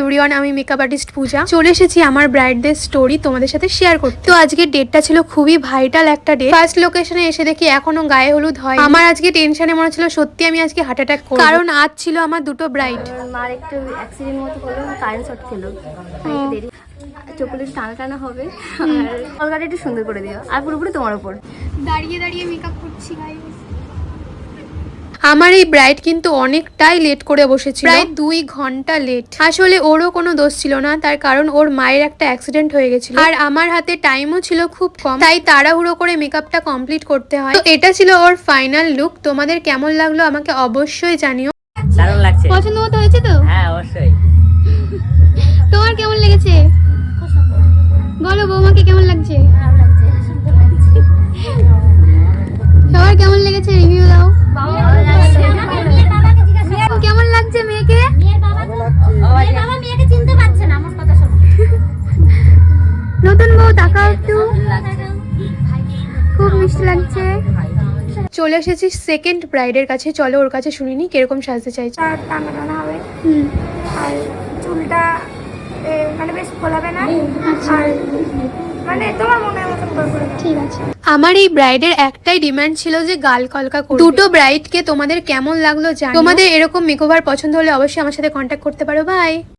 Everyone, আমি makeup artist পূজা চলে এসেছি আমার ব্রাইডদের স্টোরি তোমাদের সাথে শেয়ার করতে। তো আজকের ডেটটা ছিল খুবই ভাইটাল একটা ডে। ফার্স্ট লোকেশনে এসে দেখি এখনো গায়ে হলুদ হয়। আমার আজকে টেনশনে মনে ছিল সত্যি আমি আজকে হার্ট অ্যাটাক করব, কারণ আজ ছিল আমার দুটো ব্রাইড। মার একটু অ্যাক্সিডেন্ট মতো হলো, কারেন্ট শর্ট খেলো, দেরি চোখগুলো একটু টানা টানা হবে, আর কলকাতা একটু সুন্দর করে দিও, আর পুরোপুরি তোমার উপর। দাঁড়িয়ে দাঁড়িয়ে মেকআপ করছি গাইস। আমার এই ব্রাইড কিন্তু অনেকটাই লেট করে বসেছিল, প্রায় 2 ঘন্টা লেট। আসলে ওরও কোনো দোষ ছিল না, তার কারণ ওর মায়ের একটা অ্যাক্সিডেন্ট হয়ে গেছিল, আর আমার হাতে টাইমও ছিল খুব কম, তাই তাড়াহুড়ো করে মেকআপটা কমপ্লিট করতে হয়। তো এটা ছিল ওর ফাইনাল লুক। তোমাদের কেমন লাগলো আমাকে অবশ্যই জানিও। দারুণ লাগছে, পছন্দ মতো হয়েছে তো? হ্যাঁ অবশ্যই। তোমার কেমন লেগেছে বলো, বৌমাকে কেমন লাগছে? সবার কেমন লেগেছে রিভিউ দাও। কেমন লাগছে মেয়েকে? নতুন বউ তাকাও একটু, খুব মিষ্টি লাগছে। চলে এসেছি সেকেন্ড ব্রাইডের কাছে, চলো ওর কাছে শুনিনি কিরকম সাজতে চাইছে। টানা টানা হবে, আর চুলটা মানে বেশ ফোলাবে না, আর মানে তোমার মনের মতন করে। ঠিক আছে। আমার এই ব্রাইডের একটাই ডিমান্ড ছিল যে গাল কলকা করবে। দুটো ব্রাইডকে তোমাদের কেমন লাগলো জানো। তোমাদের এরকম মেকওভার পছন্দ হলে অবশ্যই আমার সাথে কন্ট্যাক্ট করতে পারো। বাই।